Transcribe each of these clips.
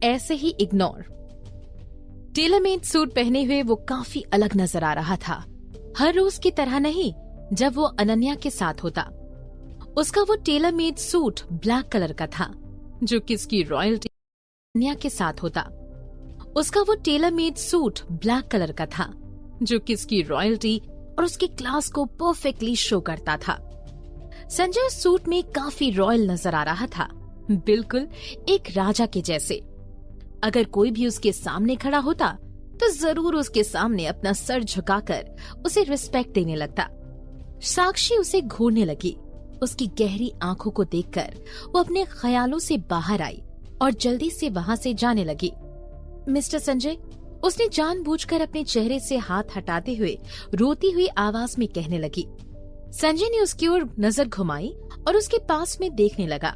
ऐसे ही ignore. Tailor made suit पहने हुए वो काफी अलग नजर आ रहा था, हर रोज की तरह नहीं जब वो अनन्या के साथ होता। उसका वो tailor made suit black colour का था, जो किसकी रॉयल्टी अनन्या के साथ होता। उसका वो tailor made suit black colour का था, जो किसकी रॉयल्टी और उसकी क्लास को परफेक्टली शो करता था। संजय सूट में काफी रॉयल नजर आ रहा था, बिल्कुल एक राजा के जैसे। अगर कोई भी उसके सामने खड़ा होता तो जरूर उसके सामने अपना सर झुकाकर उसे रिस्पेक्ट देने लगता। साक्षी उसे घूरने लगी। उसकी गहरी आंखों को देखकर वो अपने ख्यालों से बाहर आई और जल्दी से वहां से जाने लगी। मिस्टर संजय, उसने जानबूझकर अपने चेहरे से हाथ हटाते हुए रोती हुई आवाज में कहने लगी। संजय ने उसकी ओर नजर घुमाई और उसके पास में देखने लगा।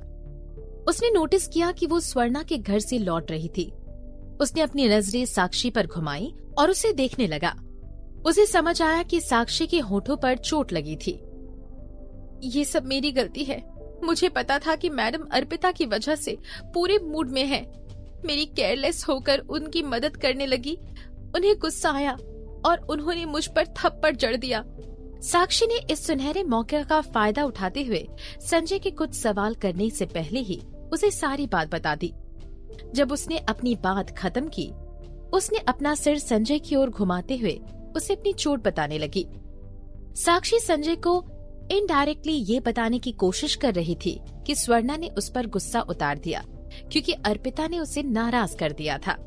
उसने नोटिस किया कि वो स्वर्णा के घर से लौट रही थी। उसने अपनी नजरें साक्षी पर घुमाई और उसे देखने लगा। उसे समझ आया कि साक्षी के होठों पर चोट लगी थी। ये सब मेरी गलती है। मुझे पता था कि मैडम अर्पिता की वजह से पूरे मूड में है। मेरी केयरलेस होकर उनकी मदद करने लगी। उन्हें गुस्सा आया और उन्होंने मुझ पर थप्पड़ जड़ दिया। साक्षी ने इस सुनहरे मौके का फायदा उठाते हुए संजय के कुछ सवाल करने से पहले ही उसे सारी बात बता दी। जब उसने अपनी बात खत्म की, उसने अपना सिर संजय की ओर घुमाते हुए उसे अपनी चोट बताने लगी। साक्षी संजय को इनडायरेक्टली ये बताने की कोशिश कर रही थी कि स्वर्णा ने उस पर गुस्सा उतार दिया क्योंकि अर्पिता ने उसे नाराज कर दिया था।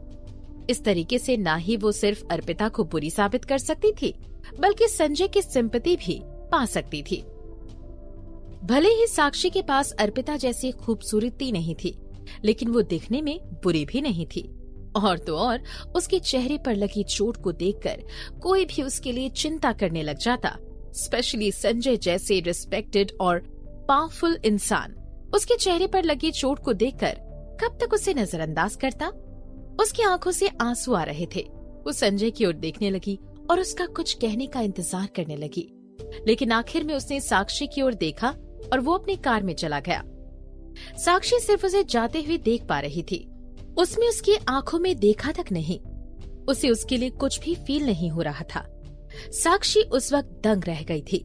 इस तरीके से ना ही वो सिर्फ अर्पिता को बुरी साबित कर सकती थी, बल्कि संजय की सिंपैथी भी पा सकती थी। भले ही साक्षी के पास अर्पिता जैसी खूबसूरती नहीं थी, लेकिन वो दिखने में बुरी भी नहीं थी। और तो और उसके चेहरे पर लगी चोट को देखकर कोई भी उसके लिए चिंता करने लग जाता, स्पेशली संजय जैसे रिस्पेक्टेड और पावरफुल इंसान उसके चेहरे पर लगी चोट को देखकर कब तक उसे नजरअंदाज करता। उसकी आंखों से आंसू आ रहे थे। वो संजय की ओर देखने लगी और उसका कुछ कहने का इंतजार करने लगी, लेकिन आखिर में उसने साक्षी की ओर देखा और वो अपनी कार में चला गया। साक्षी सिर्फ उसे जाते हुए देख पा रही थी। उसमें उसकी आंखों में देखा तक नहीं, उसे उसके लिए कुछ भी फील नहीं हो रहा था। साक्षी उस वक्त दंग रह गई थी।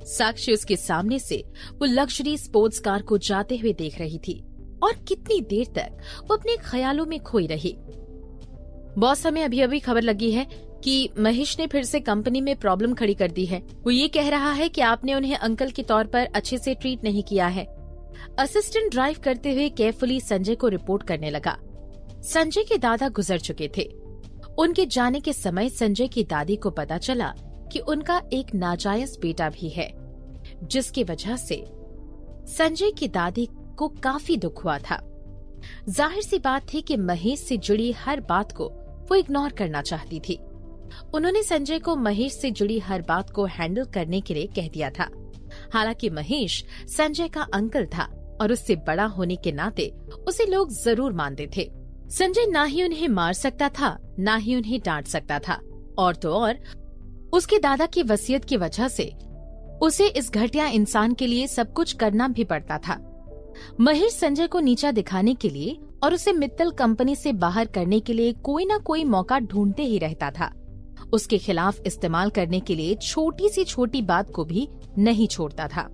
साक्षी उसके सामने से वो लग्जरी स्पोर्ट्स कार को जाते हुए देख रही थी और कितनी देर तक वो अपने ख्यालों में खोई रही। बॉस, हमें अभी अभी खबर लगी है कि महेश ने फिर से कंपनी में प्रॉब्लम खड़ी कर दी है। वो ये कह रहा है कि आपने उन्हें अंकल के तौर पर अच्छे से ट्रीट नहीं किया है। असिस्टेंट ड्राइव करते हुए केयरफुली संजय को रिपोर्ट करने लगा। संजय के दादा गुजर चुके थे। उनके जाने के समय संजय की दादी को पता चला कि उनका एक नाजायज बेटा भी है, जिसकी वजह से संजय की दादी को काफी दुख हुआ था। जाहिर सी बात थी कि महेश से जुड़ी हर बात को वो इग्नोर करना चाहती थी। उन्होंने संजय को महेश से जुड़ी हर बात को हैंडल करने के लिए कह दिया था। हालांकि महेश संजय का अंकल था और उससे बड़ा होने के नाते उसे लोग जरूर मानते थे। संजय ना ही उन्हें मार सकता था, ना ही उन्हें डांट सकता था, और तो और उसके दादा की वसीयत की वजह से उसे इस घटिया इंसान के लिए सब कुछ करना भी पड़ता था। महेश संजय को नीचा दिखाने के लिए और उसे मित्तल कंपनी से बाहर करने के लिए कोई न कोई मौका ढूंढते ही रहता था। उसके खिलाफ इस्तेमाल करने के लिए छोटी सी छोटी बात को भी नहीं छोड़ता था।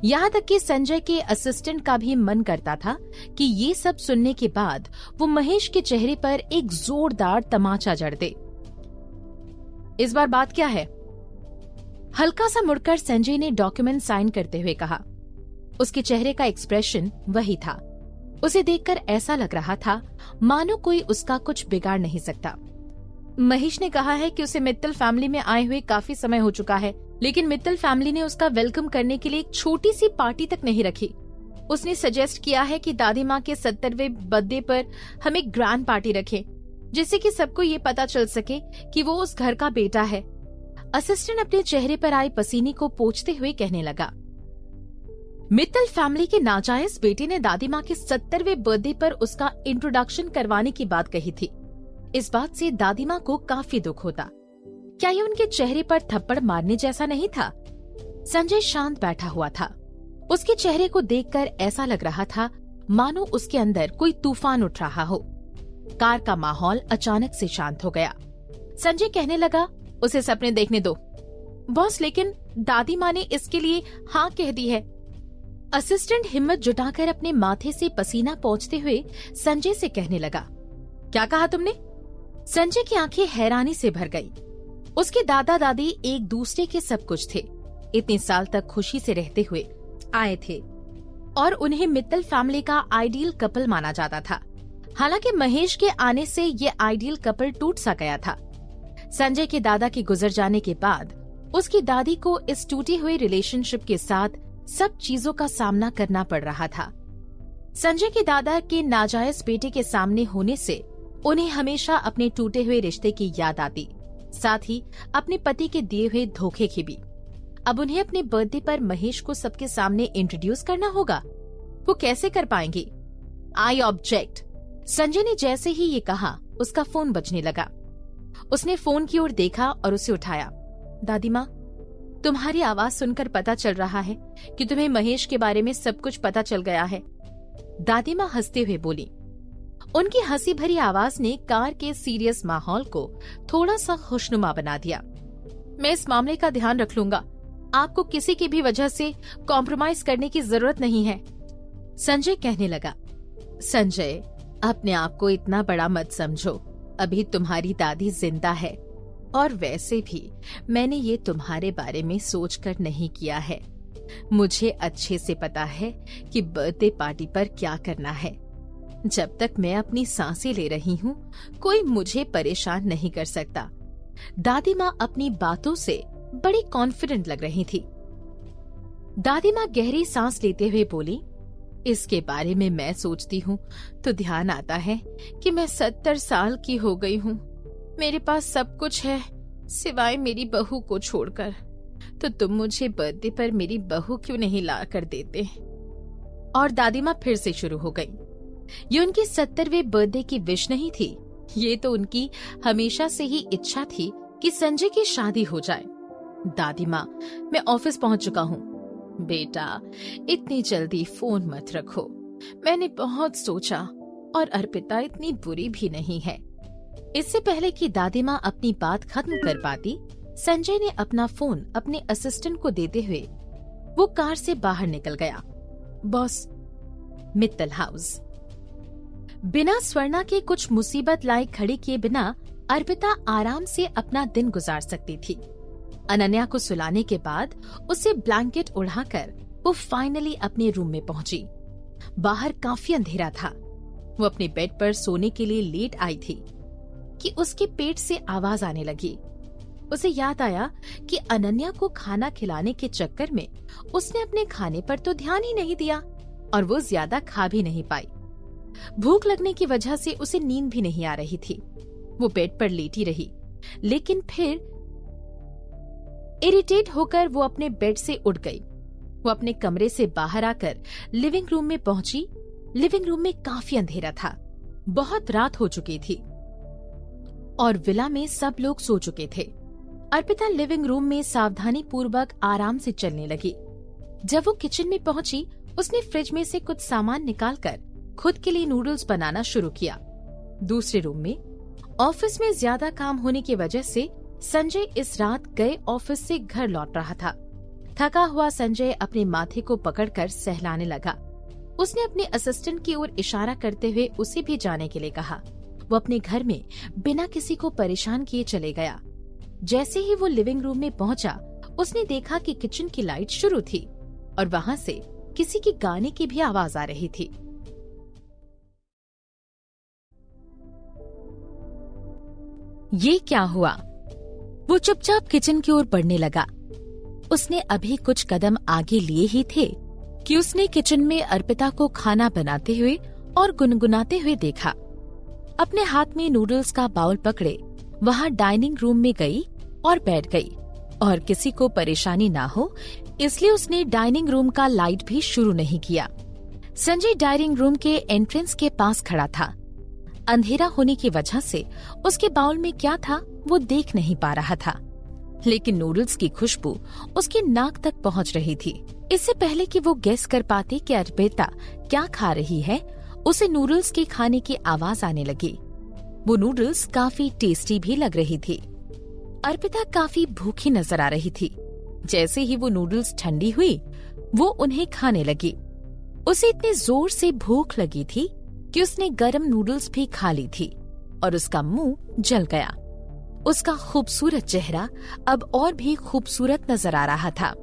यहाँ तक कि संजय के असिस्टेंट का भी मन करता था कि ये सब सुनने के बाद वो महेश के चेहरे पर एक जोरदार तमाचा जड़ दे। इस बार बात क्या है? हल्का सा मुड़कर संजय ने डॉक्यूमेंट साइन करते हुए कहा। उसके चेहरे का एक्सप्रेशन वही था। उसे देखकर ऐसा लग रहा था मानो कोई उसका कुछ बिगाड़ नहीं सकता। महेश ने कहा है कि उसे मित्तल फैमिली में आए हुए काफी समय हो चुका है, लेकिन मित्तल फैमिली ने उसका वेलकम करने के लिए एक छोटी सी पार्टी तक नहीं रखी। उसने सजेस्ट किया है कि दादी माँ के 70वें बर्थडे पर हम एक ग्रैंड पार्टी रखें, जिससे कि सबको ये पता चल सके कि वो उस घर का बेटा है। असिस्टेंट अपने चेहरे पर आई पसीने को पोंछते हुए कहने लगा। मित्तल फैमिली के नाजायज बेटे ने दादी माँ के 70वें बर्थडे पर उसका इंट्रोडक्शन करवाने की बात कही थी। इस बात से दादी माँ को काफी दुख होता। क्या ये उनके चेहरे पर थप्पड़ मारने जैसा नहीं था? संजय शांत बैठा हुआ था। उसके चेहरे को देखकर ऐसा लग रहा था मानो उसके अंदर कोई तूफान उठ रहा हो। कार का माहौल अचानक से शांत हो गया। संजय कहने लगा, उसे सपने देखने दो। बॉस, लेकिन दादी माँ ने इसके लिए हाँ कह दी है। असिस्टेंट हिम्मत जुटाकर अपने माथे से पसीना पोंछते हुए संजय से कहने लगा, क्या कहा तुमने? संजय की आंखें हैरानी से भर गई। उसके दादा दादी एक दूसरे के सब कुछ थे। इतने साल तक खुशी से रहते हुए आए थे और उन्हें मित्तल फैमिली का आइडियल कपल माना जाता था। हालांकि महेश के आने से ये आइडियल कपल टूट सा गया था। संजय के दादा के गुजर जाने के बाद उसकी दादी को इस टूटे हुए रिलेशनशिप के साथ सब चीजों का सामना करना पड़ रहा था। संजय के दादा के नाजायज बेटे के सामने होने से उन्हें हमेशा अपने टूटे हुए रिश्ते की याद आती, साथ ही अपने पति के दिए हुए धोखे की भी। अब उन्हें अपने बर्थडे पर महेश को सबके सामने इंट्रोड्यूस करना होगा। वो कैसे कर पाएंगे? I object. संजय ने जैसे ही ये कहा, उसका फोन बजने लगा। उसने फोन की ओर देखा और उसे उठाया। दादी माँ, तुम्हारी आवाज सुनकर पता चल रहा है कि तुम्हें महेश के बारे में सब कुछ पता चल गया है। दादी माँ हंसते हुए बोली। उनकी हंसी भरी आवाज ने कार के सीरियस माहौल को थोड़ा सा खुशनुमा बना दिया। मैं इस मामले का ध्यान रख लूंगा। आपको किसी की भी वजह से कॉम्प्रोमाइज करने की जरूरत नहीं है, संजय कहने लगा। संजय, अपने आप को इतना बड़ा मत समझो। अभी तुम्हारी दादी जिंदा है और वैसे भी मैंने ये तुम्हारे बारे में सोचकर नहीं किया है। मुझे अच्छे से पता है कि बर्थडे पार्टी पर क्या करना है। जब तक मैं अपनी सांसें ले रही हूँ, कोई मुझे परेशान नहीं कर सकता। दादी माँ अपनी बातों से बड़ी कॉन्फिडेंट लग रही थी। दादी माँ गहरी सांस लेते हुए बोली, इसके बारे में मैं सोचती हूँ तो ध्यान आता है कि मैं 70 साल की हो गई हूँ। मेरे पास सब कुछ है सिवाय मेरी बहू को छोड़कर। तो तुम मुझे बर्थडे पर मेरी बहू क्यों नहीं ला कर देते? और दादी माँ फिर से शुरू हो गई। ये उनकी 70वें बर्थडे की विश नहीं थी, ये तो उनकी हमेशा से ही इच्छा थी कि संजय की शादी हो जाए। दादी माँ, मैं ऑफिस पहुंच चुका हूँ। बेटा, इतनी जल्दी फोन मत रखो। मैंने बहुत सोचा और अर्पिता इतनी बुरी भी नहीं है। इससे पहले कि दादी माँ अपनी बात खत्म कर पाती, संजय ने अपना फोन अपने असिस्टेंट को देते हुए वो कार से बाहर निकल गया। Boss, Mittal house. बिना स्वर्णा के कुछ मुसीबत लाई खड़ी किए बिना अर्पिता आराम से अपना दिन गुजार सकती थी। अनन्या को सुलाने के बाद उसे ब्लैंकेट उड़ाकर वो फाइनली अपने रूम में पहुंची। बाहर काफी अंधेरा था। वो अपने बेड पर सोने के लिए लेट आई थी कि उसके पेट से आवाज आने लगी। उसे याद आया कि अनन्या को खाना खिलाने के चक्कर में उसने अपने खाने पर तो ध्यान ही नहीं दिया और वो ज्यादा खा भी नहीं पाई। भूख लगने की वजह से उसे नींद भी नहीं आ रही थी। वो बेड पर लेटी रही, लेकिन फिर इरिटेट होकर वो अपने बेड से उठ गई। वो अपने कमरे से बाहर आकर लिविंग रूम में पहुंची। लिविंग रूम में काफी अंधेरा था। बहुत रात हो चुकी थी और विला में सब लोग सो चुके थे। अर्पिता लिविंग रूम में सावधानी पूर्वक आराम से चलने लगी। जब वो किचन में पहुंची, उसने फ्रिज में से कुछ सामान निकालकर खुद के लिए नूडल्स बनाना शुरू किया। दूसरे रूम में ऑफिस में ज्यादा काम होने की वजह से संजय इस रात गए ऑफिस से घर लौट रहा था। थका हुआ संजय अपने माथे को पकड़कर सहलाने लगा। उसने अपने असिस्टेंट की ओर इशारा करते हुए उसे भी जाने के लिए कहा। वो अपने घर में बिना किसी को परेशान किए चले गया। जैसे ही वो लिविंग रूम में पहुंचा, उसने देखा कि किचन की लाइट शुरू थी और वहाँ से किसी की गाने की भी आवाज आ रही थी। ये क्या हुआ? वो चुपचाप किचन की ओर बढ़ने लगा। उसने अभी कुछ कदम आगे लिए ही थे कि उसने किचन में अर्पिता को खाना बनाते हुए और गुनगुनाते हुए देखा। अपने हाथ में नूडल्स का बाउल पकड़े वहाँ डाइनिंग रूम में गई और बैठ गई और किसी को परेशानी ना हो इसलिए उसने डाइनिंग रूम का लाइट भी शुरू नहीं किया। संजय डाइनिंग रूम के एंट्रेंस के पास खड़ा था। अंधेरा होने की वजह से उसके बाउल में क्या था वो देख नहीं पा रहा था, लेकिन नूडल्स की खुशबू उसके नाक तक पहुंच रही थी। इससे पहले कि वो गेस कर पाते कि अर्पिता क्या खा रही है, उसे नूडल्स के खाने की आवाज आने लगी। वो नूडल्स काफी टेस्टी भी लग रही थी। अर्पिता काफी भूखी नजर आ रही थी। जैसे ही वो नूडल्स ठंडी हुई, वो उन्हें खाने लगी। उसे इतनी जोर से भूख लगी थी कि उसने गरम नूडल्स भी खा ली थी और उसका मुंह जल गया। उसका खूबसूरत चेहरा अब और भी खूबसूरत नजर आ रहा था।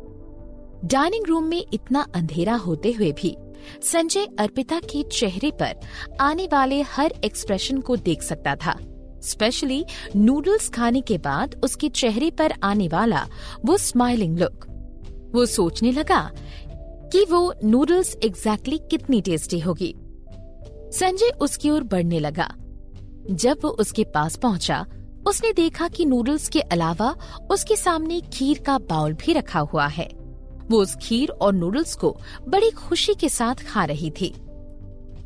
डाइनिंग रूम में इतना अंधेरा होते हुए भी संजय अर्पिता के चेहरे पर आने वाले हर एक्सप्रेशन को देख सकता था। स्पेशली नूडल्स खाने के बाद उसके चेहरे पर आने वाला वो स्माइलिंग लुक। वो सोचने लगा कि वो नूडल्स एग्जैक्टली कितनी टेस्टी होगी। संजय उसकी ओर बढ़ने लगा। जब वो उसके पास पहुंचा, उसने देखा कि नूडल्स के अलावा उसके सामने खीर का बाउल भी रखा हुआ है। वो उस खीर और नूडल्स को बड़ी खुशी के साथ खा रही थी।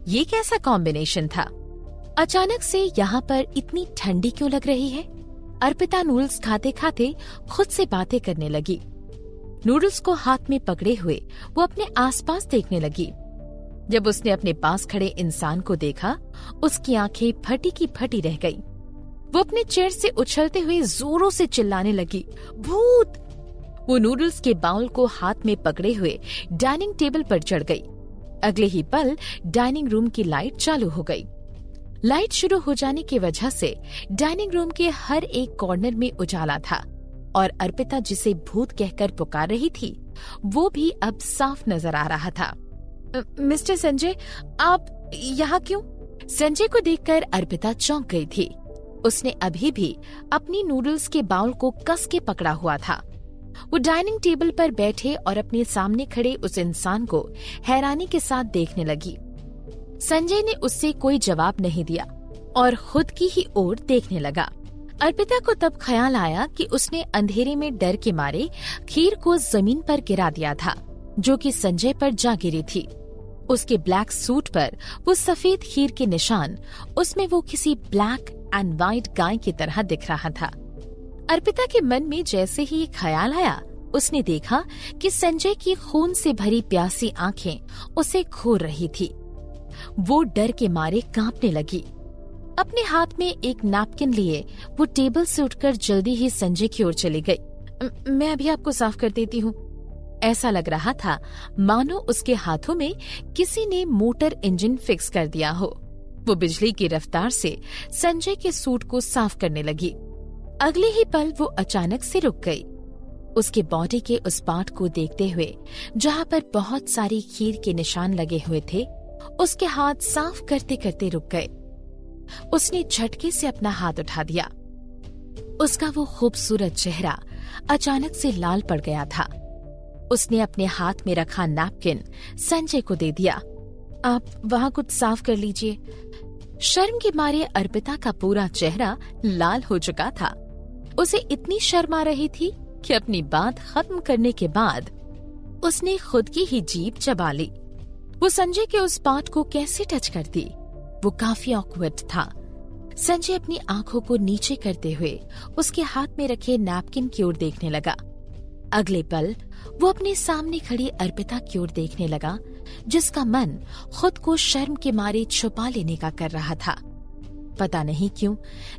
ये कैसा कॉम्बिनेशन था? अचानक से यहाँ पर इतनी ठंडी क्यों लग रही है? अर्पिता नूडल्स खाते खाते खुद से बातें करने लगी। नूडल्स को हाथ में पकड़े हुए वो अपने आसपास देखने लगी। जब उसने अपने पास खड़े इंसान को देखा, उसकी आंखें फटी की फटी रह गई। वो अपने चेयर से उछलते हुए जोरों से चिल्लाने लगी, भूत! वो नूडल्स के बाउल को हाथ में पकड़े हुए डाइनिंग टेबल पर चढ़ गई। अगले ही पल डाइनिंग रूम की लाइट चालू हो गई। लाइट शुरू हो जाने की वजह से डाइनिंग रूम के हर एक कॉर्नर में उजाला था और अर्पिता जिसे भूत कहकर पुकार रही थी, वो भी अब साफ नजर आ रहा था। मिस्टर संजय, आप यहाँ क्यों? संजय को देखकर अर्पिता चौंक गई थी। उसने अभी भी अपनी नूडल्स के बाउल को कस के पकड़ा हुआ था। वो डाइनिंग टेबल पर बैठे और अपने सामने खड़े उस इंसान को हैरानी के साथ देखने लगी। संजय ने उससे कोई जवाब नहीं दिया और खुद की ही ओर देखने लगा। अर्पिता को तब ख्याल आया कि उसने अंधेरे में डर के मारे खीर को जमीन पर गिरा दिया था, जो कि संजय पर जा गिरी थी। उसके ब्लैक सूट पर वो सफेद खीर के निशान, उसमें वो किसी ब्लैक एंड व्हाइट गाय की तरह दिख रहा था। अर्पिता के मन में जैसे ही ये ख्याल आया, उसने देखा कि संजय की खून से भरी प्यासी आंखें उसे घूर रही थी। वो डर के मारे कांपने लगी। अपने हाथ में एक नैपकिन लिए वो टेबल से उठकर जल्दी ही संजय की ओर चली गई। मैं अभी आपको साफ कर देती हूँ। ऐसा लग रहा था मानो उसके हाथों में किसी ने मोटर इंजन फिक्स कर दिया हो। वो बिजली की रफ्तार से संजय के सूट को साफ करने लगी। अगले ही पल वो अचानक से रुक गई। उसके बॉडी के उस पार्ट को देखते हुए जहाँ पर बहुत सारी खीर के निशान लगे हुए थे, उसके हाथ साफ करते करते रुक गए। उसने झटके से अपना हाथ उठा दिया। उसका वो खूबसूरत चेहरा अचानक से लाल पड़ गया था। उसने अपने हाथ में रखा नैपकिन संजय को दे दिया। आप वहाँ कुछ साफ कर लीजिए। शर्म के मारे अर्पिता का पूरा चेहरा लाल हो चुका था। उसे इतनी शर्म आ रही थी कि अपनी बात खत्म करने के बाद उसने खुद की ही जीभ चबा ली। वो संजय के उस पार्ट को कैसे टच करती? वो काफी ऑकवर्ड था। संजय अपनी आंखों को नीचे करते हुए उसके हाथ में रखे नैपकिन की ओर देखने लगा। अगले पल वो अपने सामने खड़ी अर्पिता की ओर देखने लगा, जिसका मन खुद को शर्म के मारे छुपा लेने का कर रहा था। पता नहीं क्यों,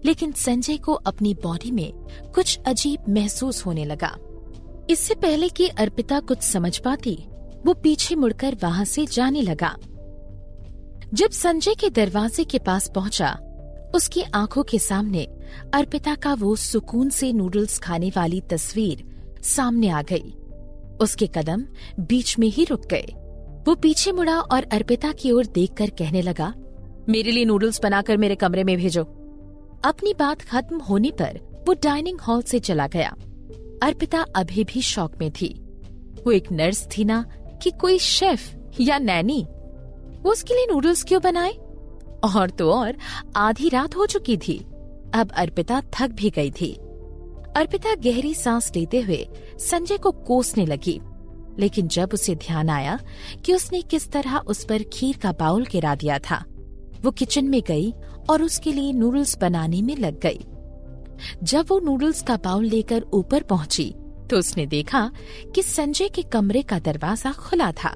लेकिन संजय को अपनी बॉडी में कुछ अजीब महसूस होने लगा। इससे पहले कि अर्पिता कुछ समझ पाती, वो पीछे मुड़कर वहाँ से जाने लगा। जब संजय के दरवाजे के पास पहुंचा, उसकी आंखों के सामने अर्पिता का वो सुकून से नूडल्स खाने वाली तस्वीर सामने आ गई। उसके कदम बीच में ही रुक गए। वो पीछे मुड़ा और अर्पिता की ओर देखकर कहने लगा, मेरे लिए नूडल्स बनाकर मेरे कमरे में भेजो। अपनी बात खत्म होने पर वो डाइनिंग हॉल से चला गया। अर्पिता अभी भी शॉक में थी। वो एक नर्स थी ना कि कोई शेफ या नैनी। वो उसके लिए नूडल्स क्यों बनाए? और तो और आधी रात हो चुकी थी। अब अर्पिता थक भी गई थी। अर्पिता गहरी सांस लेते हुए संजय को कोसने लगी, लेकिन जब उसे ध्यान आया कि उसने किस तरह उस पर खीर का बाउल गिरा दिया था, वो किचन में गई और उसके लिए नूडल्स बनाने में लग गई। जब वो नूडल्स का बाउल लेकर ऊपर पहुंची तो उसने देखा कि संजय के कमरे का दरवाजा खुला था।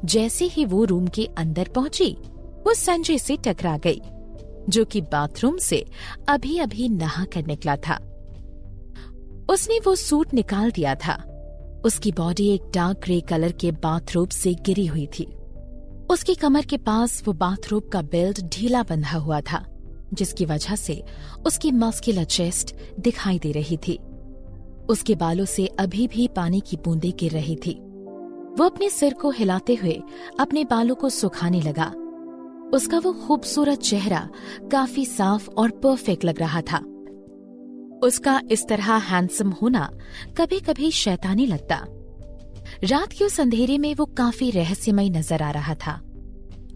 जैसे ही वो रूम के अंदर पहुंची, वो संजय से टकरा गई। जो कि बाथरूम से अभी अभी नहा कर निकला था। उसने वो सूट निकाल दिया था। उसकी बॉडी एक डार्क ग्रे कलर के बाथरोब से गिरी हुई थी। उसकी कमर के पास वो बाथरोब का बेल्ट ढीला बंधा हुआ था, जिसकी वजह से उसकी मस्कुलर चेस्ट दिखाई दे रही थी। उसके बालों से अभी भी पानी की बूंदें गिर रही थी। वो अपने सिर को हिलाते हुए अपने बालों को सुखाने लगा। उसका वो खूबसूरत चेहरा काफी साफ और परफेक्ट लग रहा था। उसका इस तरह हैंडसम होना कभी कभी शैतानी लगता। रात के उस अंधेरे में वो काफी रहस्यमय नजर आ रहा था।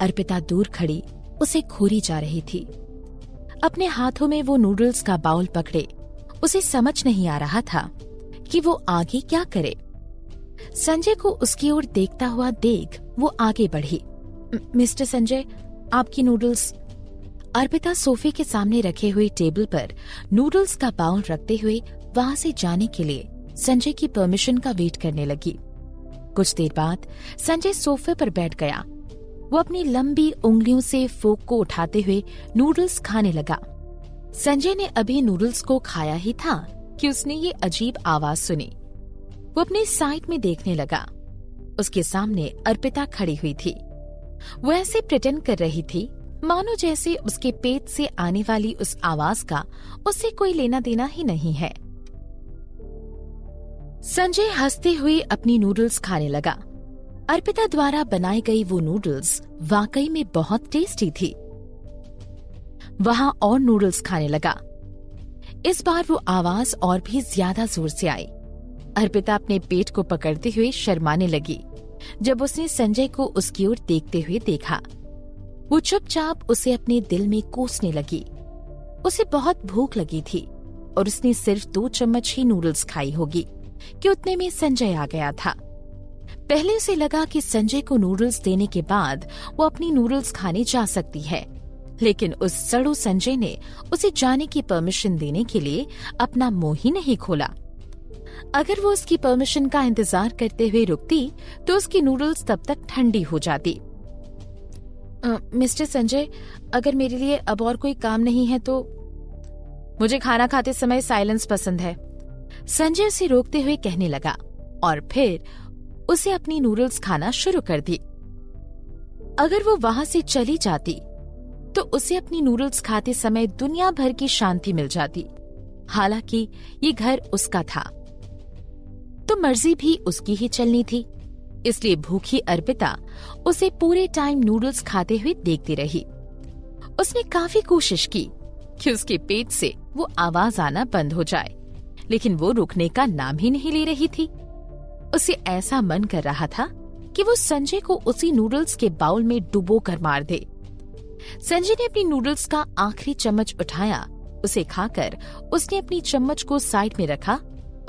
अर्पिता दूर खड़ी उसे घूरी जा रही थी। अपने हाथों में वो नूडल्स का बाउल पकड़े उसे समझ नहीं आ रहा था कि वो आगे क्या करे। संजय को उसकी ओर देखता हुआ देख वो आगे बढ़ी। मिस्टर संजय, आपकी नूडल्स। अर्पिता सोफे के सामने रखे हुए टेबल पर नूडल्स का बाउल रखते हुए वहां से जाने के लिए संजय की परमिशन का वेट करने लगी। कुछ देर बाद संजय सोफे पर बैठ गया। वो अपनी लंबी उंगलियों से फोक को उठाते हुए नूडल्स खाने लगा। संजय ने अभी नूडल्स को खाया ही था कि उसने ये अजीब आवाज सुनी। वो अपने साइड में देखने लगा। उसके सामने अर्पिता खड़ी हुई थी। वो ऐसे प्रिटेंड कर रही थी मानो जैसे उसके पेट से आने वाली उस आवाज का उससे कोई लेना देना ही नहीं है। संजय हंसते हुए अपनी नूडल्स खाने लगा। अर्पिता द्वारा बनाई गई वो नूडल्स वाकई में बहुत टेस्टी थी। वहां और नूडल्स खाने लगा। इस बार वो आवाज और भी ज्यादा जोर से आई। अर्पिता अपने पेट को पकड़ते हुए शर्माने लगी जब उसने संजय को उसकी ओर देखते हुए देखा। वो चुपचाप उसे अपने दिल में कोसने लगी। उसे बहुत भूख लगी थी और उसने सिर्फ 2 चम्मच ही नूडल्स खाई होगी कि उतने में संजय आ गया था। पहले उसे लगा कि संजय को नूडल्स देने के बाद वो अपनी नूडल्स खाने जा सकती है, लेकिन उस सड़ू संजय ने उसे जाने की परमिशन देने के लिए अपना मुंह ही नहीं खोला। अगर वो उसकी परमिशन का इंतजार करते हुए रुकती तो उसकी नूडल्स तब तक ठंडी हो जाती। मिस्टर संजय, अगर मेरे लिए अब और कोई काम नहीं है तो। मुझे खाना खाते समय साइलेंस पसंद है, संजय उसे रोकते हुए कहने लगा और फिर उसे अपनी नूडल्स खाना शुरू कर दी। अगर वो वहां से चली जाती तो उसे अपनी नूडल्स खाते समय दुनिया भर की शांति मिल जाती। हालांकि ये घर उसका था तो मर्जी भी उसकी ही चलनी थी, इसलिए भूखी अर्पिता उसे पूरे टाइम नूडल्स खाते हुए देखती रही। उसने काफी कोशिश की कि उसके पेट से वो आवाज आना बंद हो जाए, लेकिन वो रुकने का नाम ही नहीं ले रही थी। उसे ऐसा मन कर रहा था कि वो संजय को उसी नूडल्स के बाउल में डुबो कर मार दे। संजय ने अपनी नूडल्स का आखिरी चम्मच उठाया। उसे खाकर उसने अपनी चम्मच को साइड में रखा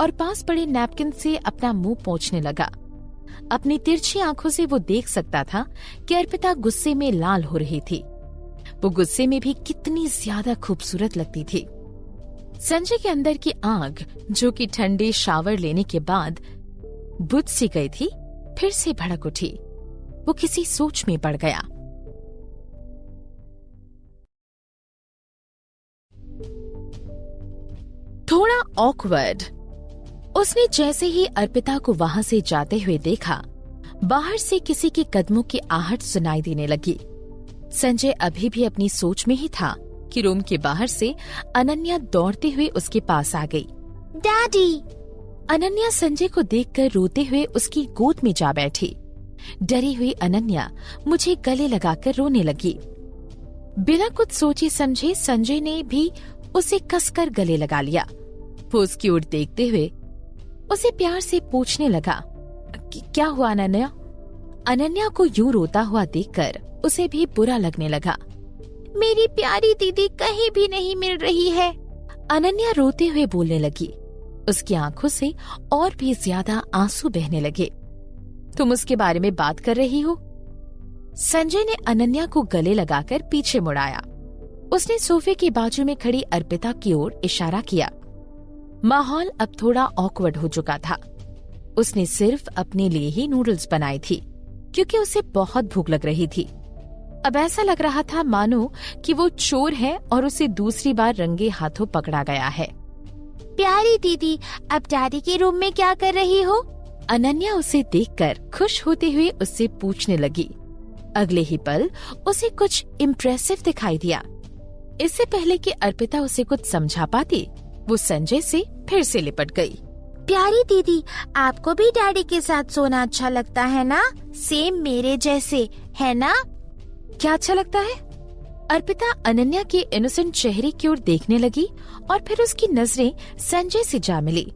और पास पड़े नैपकिन से अपना मुंह पोंछने लगा। अपनी तिरछी आंखों से वो देख सकता था कि अर्पिता गुस्से में लाल हो रही थी। वो गुस्से में भी कितनी ज्यादा खूबसूरत लगती थी। संजय के अंदर की आग, जो कि ठंडे शावर लेने के बाद बुझ सी गई थी, फिर से भड़क उठी। वो किसी सोच में पड़ गया। थोड़ा ऑकवर्ड। उसने जैसे ही अर्पिता को वहां से जाते हुए देखा, बाहर से किसी के कदमों की आहट सुनाई देने लगी। संजय अभी भी अपनी सोच में ही था कि रूम के बाहर से अनन्या दौड़ते हुए उसके पास आ गई। डैडी! अनन्या संजय को देखकर रोते हुए उसकी गोद में जा बैठी। डरी हुई अनन्या मुझे गले लगाकर रोने लगी। बिना कुछ सोचे समझे संजय ने भी उसे कसकर गले लगा लिया। वो उसकी ओर देखते हुए उसे प्यार से पूछने लगा, क्या हुआ अनन्या? अनन्या को यूं रोता हुआ देखकर उसे भी बुरा लगने लगा। मेरी प्यारी दीदी कहीं भी नहीं मिल रही है, अनन्या रोते हुए बोलने लगी। उसकी आंखों से और भी ज्यादा आंसू बहने लगे। तुम उसके बारे में बात कर रही हो? संजय ने अनन्या को गले लगाकर पीछे मुड़ाया। उसने सोफे के बाजू में खड़ी अर्पिता की ओर इशारा किया। माहौल अब थोड़ा ऑकवर्ड हो चुका था। उसने सिर्फ अपने लिए ही नूडल्स बनाई थी क्योंकि उसे बहुत भूख लग रही थी। अब ऐसा लग रहा था मानो कि वो चोर है और उसे दूसरी बार रंगे हाथों पकड़ा गया है। प्यारी दीदी, अब डैडी के रूम में क्या कर रही हो? अनन्या उसे देखकर खुश होते हुए उससे पूछने लगी। अगले ही पल उसे कुछ इम्प्रेसिव दिखाई दिया। इससे पहले कि अर्पिता उसे कुछ समझा पाती, वो संजय से फिर से लिपट गई। प्यारी दीदी, आपको भी डैडी के साथ सोना अच्छा लगता है ना? सेम मेरे जैसे, है ना? क्या अच्छा लगता है? अर्पिता अनन्या के इनोसेंट चेहरे की ओर देखने लगी और फिर उसकी नजरें संजय से जा मिली।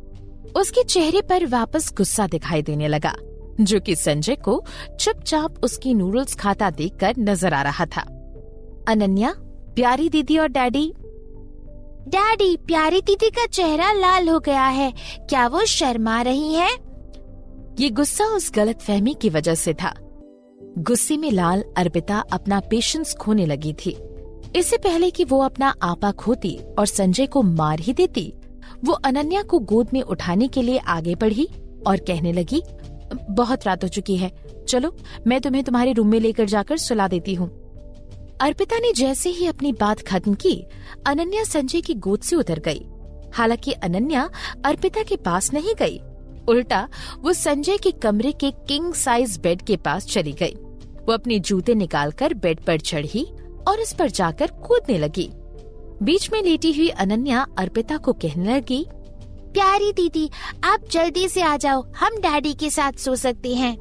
उसके चेहरे पर वापस गुस्सा दिखाई देने लगा, जो कि संजय को चुपचाप उसकी नूडल्स खाता देखकर नजर आ रहा था। अनन्या, प्यारी दीदी और डैडी। डैडी, प्यारी दीदी का चेहरा लाल हो गया है, क्या वो शर्मा रही है? ये गुस्सा उस गलतफहमी की वजह से था। गुस्से में लाल अर्पिता अपना पेशेंस खोने लगी थी। इससे पहले कि वो अपना आपा खोती और संजय को मार ही देती, वो अनन्या को गोद में उठाने के लिए आगे बढ़ी और कहने लगी, बहुत रात हो चुकी है, चलो मैं तुम्हें तुम्हारे रूम में लेकर जाकर सुला देती हूँ। अर्पिता ने जैसे ही अपनी बात खत्म की, अनन्या संजय की गोद से उतर गई। हालांकि अनन्या अर्पिता के पास नहीं गई, उल्टा वो संजय के कमरे के किंग साइज बेड के पास चली गई। वो अपने जूते निकालकर बेड पर चढ़ी और उस पर जाकर कूदने लगी। बीच में लेटी हुई अनन्या अर्पिता को कहने लगी, प्यारी दीदी, आप जल्दी से आ जाओ, हम डैडी के साथ सो सकते हैं।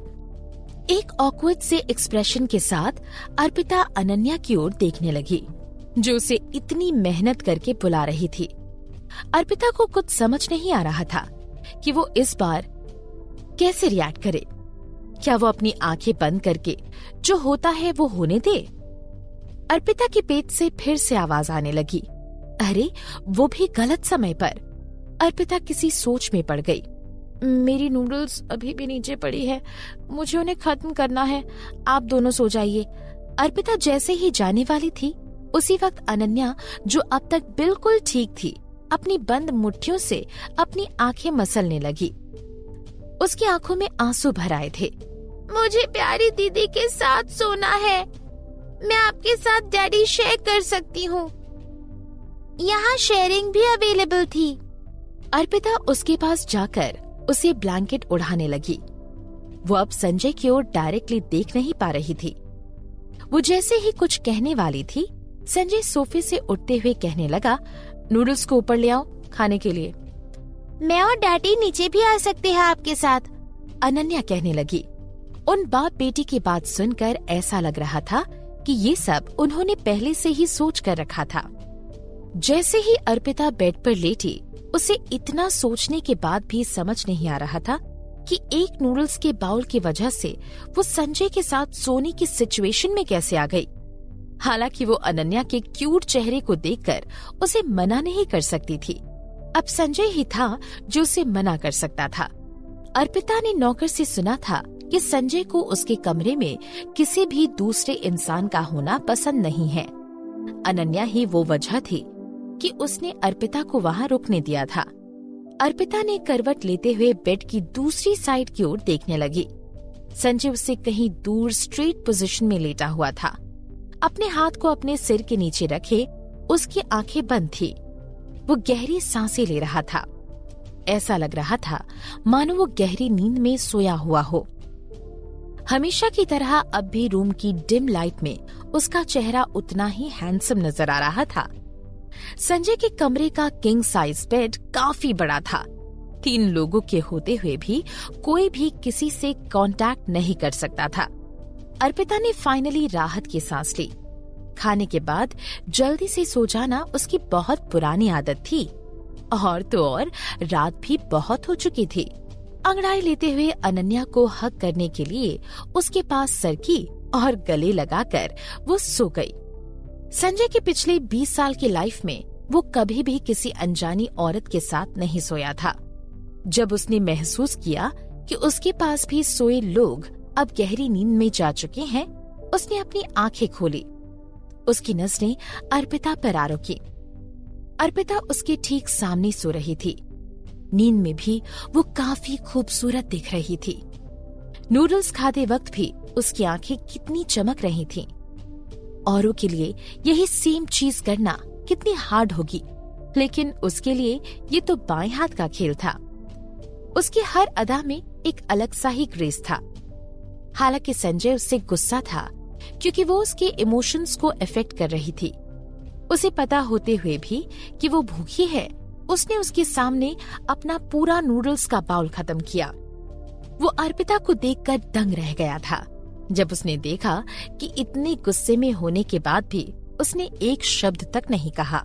एक ऑकवर्ड से एक्सप्रेशन के साथ अर्पिता अनन्या की ओर देखने लगी, जो उसे इतनी मेहनत करके बुला रही थी। अर्पिता को कुछ समझ नहीं आ रहा था कि वो इस बार कैसे रिएक्ट करे। क्या वो अपनी आंखें बंद करके जो होता है वो होने दे? अर्पिता के पेट से फिर से आवाज आने लगी। अरे, वो भी गलत समय पर। अर्पिता किसी सोच में पड़ गई। मेरी नूडल्स अभी भी नीचे पड़ी है, मुझे उन्हें खत्म करना है, आप दोनों सो जाइए। अर्पिता जैसे ही जाने वाली थी, उसी वक्त अनन्या, जो अब तक बिल्कुल ठीक थी, अपनी बंद मुट्ठियों से अपनी आंखें मसलने लगी। उसकी आंखों में आंसू भर आए थे। मुझे प्यारी दीदी के साथ सोना है, मैं आपके साथ डैडी शेयर कर सकती हूँ। यहाँ शेयरिंग भी अवेलेबल थी। अर्पिता उसके पास जाकर उसे ब्लैंकेट उड़ाने लगी। वो अब संजय की ओर डायरेक्टली देख नहीं पा रही थी। वो जैसे ही कुछ कहने वाली थी, संजय सोफे से उठते हुए कहने लगा, नूडल्स को ऊपर ले आओ खाने के लिए। मैं और डैडी नीचे भी आ सकते हैं आपके साथ, अनन्या कहने लगी। उन बाप बेटी की बात सुनकर ऐसा लग रहा था कि ये सब उन्होंने पहले से ही सोच कर रखा था। जैसे ही अर्पिता बेड पर लेटी, उसे इतना सोचने के बाद भी समझ नहीं आ रहा था कि एक नूडल्स के बाउल की वजह से वो संजय के साथ सोने की सिचुएशन में कैसे आ गई। हालांकि वो अनन्या के क्यूट चेहरे को देखकर उसे मना नहीं कर सकती थी। अब संजय ही था जो उसे मना कर सकता था। अर्पिता ने नौकर से सुना था कि संजय को उसके कमरे में किसी भी दूसरे इंसान का होना पसंद नहीं है। अनन्या ही वो वजह थी कि उसने अर्पिता को वहाँ रुकने दिया था। अर्पिता ने करवट लेते हुए बेड की दूसरी साइड की ओर देखने लगी। संजय उससे कहीं दूर स्ट्रेट पोजीशन में लेटा हुआ था। अपने हाथ को अपने सिर के नीचे रखे उसकी आंखें बंद थी। वो गहरी सांसें ले रहा था। ऐसा लग रहा था मानो वो गहरी नींद में सोया हुआ हो। हमेशा की तरह अब भी रूम की डिम लाइट में उसका चेहरा उतना ही हैंडसम नजर आ रहा था। संजय के कमरे का किंग साइज बेड काफी बड़ा था। 3 लोगों के होते हुए भी कोई भी किसी से कांटेक्ट नहीं कर सकता था। अर्पिता ने फाइनली राहत की सांस ली। खाने के बाद जल्दी से सो जाना उसकी बहुत पुरानी आदत थी। और तो और रात भी बहुत हो चुकी थी। अंगड़ाई लेते हुए अनन्या को हक करने के लिए उसके पास सरकी और गले लगाकर वो सो गई। संजय के पिछले 20 साल की लाइफ में वो कभी भी किसी अनजानी औरत के साथ नहीं सोया था। जब उसने महसूस किया कि उसके पास भी सोए लोग अब गहरी नींद में जा चुके हैं, उसने अपनी आंखें खोली। उसकी नजरें अर्पिता पर आ रुकी। अर्पिता उसके ठीक सामने सो रही थी। नींद में भी वो काफी खूबसूरत दिख रही थी। नूडल्स खाते वक्त भी उसकी आंखें कितनी चमक रही थीं। औरों के लिए यही सेम चीज करना कितनी हार्ड होगी, लेकिन उसके लिए ये तो बाएं हाथ का खेल था। उसकी हर अदा में एक अलग सा ही ग्रेस था। हालांकि संजय उससे गुस्सा था क्योंकि वो उसके इमोशंस को अफेक्ट कर रही थी। उसे पता होते हुए भी कि वो भूखी है, उसने उसके सामने अपना पूरा नूडल्स का बाउल खत्म किया। वो अर्पिता को देखकर दंग रह गया था जब उसने देखा कि इतने गुस्से में होने के बाद भी उसने एक शब्द तक नहीं कहा।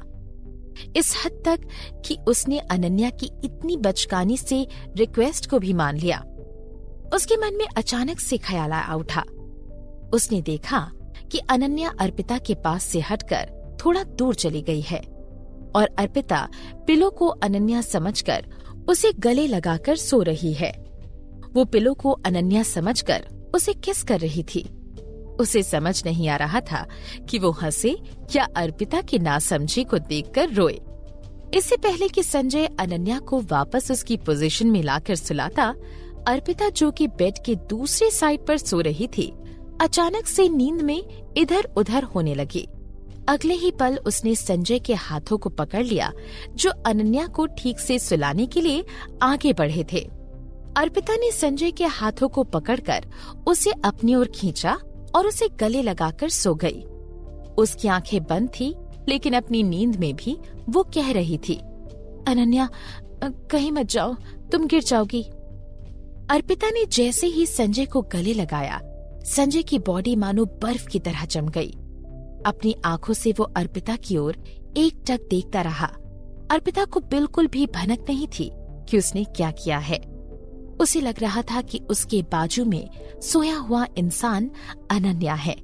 इस हद तक कि उसने अनन्या की इतनी बचकानी से रिक्वेस्ट को भी मान लिया। उसके मन में अचानक से ख्याल आ उठा। उसने देखा कि अनन्या अर्पिता के पास से हटकर थोड़ा दूर चली गई है और अर्पिता पिलो को अनन्या समझकर उसे गले लगाकर सो रही है। वो पिलो को अनन्या समझकर उसे किस कर रही थी। उसे समझ नहीं आ रहा था कि वो हंसे या अर्पिता की नासमझी को देखकर रोए। इससे पहले कि संजय अनन्या को वापस उसकी पोजीशन में लाकर सुलाता, अर्पिता जो कि बेड के दूसरी साइड पर सो रही थी, अचानक से नींद में इधर उधर होने लगी। अगले ही पल उसने संजय के हाथों को पकड़ लिया जो अनन्या को ठीक से सुलाने के लिए आगे बढ़े थे। अर्पिता ने संजय के हाथों को पकड़कर उसे अपनी ओर खींचा और उसे गले लगाकर सो गई। उसकी आंखें बंद थी, लेकिन अपनी नींद में भी वो कह रही थी, अनन्या कहीं मत जाओ, तुम गिर जाओगी। अर्पिता ने जैसे ही संजय को गले लगाया, संजय की बॉडी मानो बर्फ की तरह जम गई। अपनी आंखों से वो अर्पिता की ओर एकटक देखता रहा। अर्पिता को बिल्कुल भी भनक नहीं थी कि उसने क्या किया है। उसे लग रहा था कि उसके बाजू में सोया हुआ इंसान अनन्या है,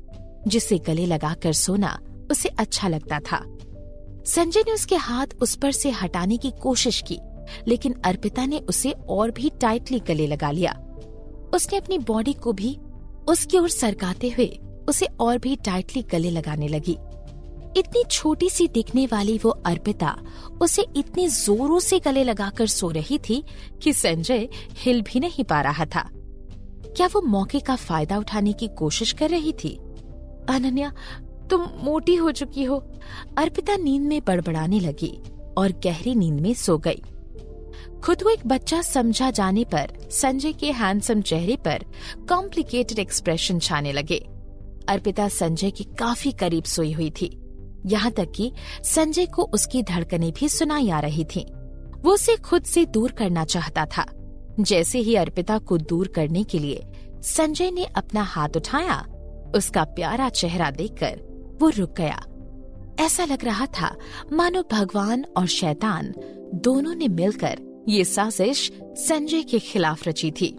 जिसे गले लगाकर सोना उसे अच्छा लगता था। संजय ने उसके हाथ उस पर से हटाने की कोशिश की, लेकिन अर्पिता ने उसे और भी टाइटली गले लगा लिया। उसने अपनी बॉडी को भी उसकी ओर सरकाते हुए उसे और भी टाइटली गले लगाने लगी। इतनी छोटी सी दिखने वाली वो अर्पिता उसे इतने जोरों से गले लगाकर सो रही थी कि संजय हिल भी नहीं पा रहा था। क्या वो मौके का फायदा उठाने की कोशिश कर रही थी? अनन्या, तुम मोटी हो चुकी हो। अर्पिता नींद में बड़बड़ाने लगी और गहरी नींद में सो गई। खुद को एक बच्चा समझा जाने पर संजय के हैंडसम चेहरे पर कॉम्प्लिकेटेड एक्सप्रेशन छाने लगे। अर्पिता संजय के काफी करीब सोई हुई थी, यहाँ तक कि संजय को उसकी धड़कनें भी सुनाई आ रही थीं। वो उसे खुद से दूर करना चाहता था। जैसे ही अर्पिता को दूर करने के लिए संजय ने अपना हाथ उठाया, उसका प्यारा चेहरा देखकर वो रुक गया। ऐसा लग रहा था मानो भगवान और शैतान दोनों ने मिलकर ये साजिश संजय के खिलाफ रची थी।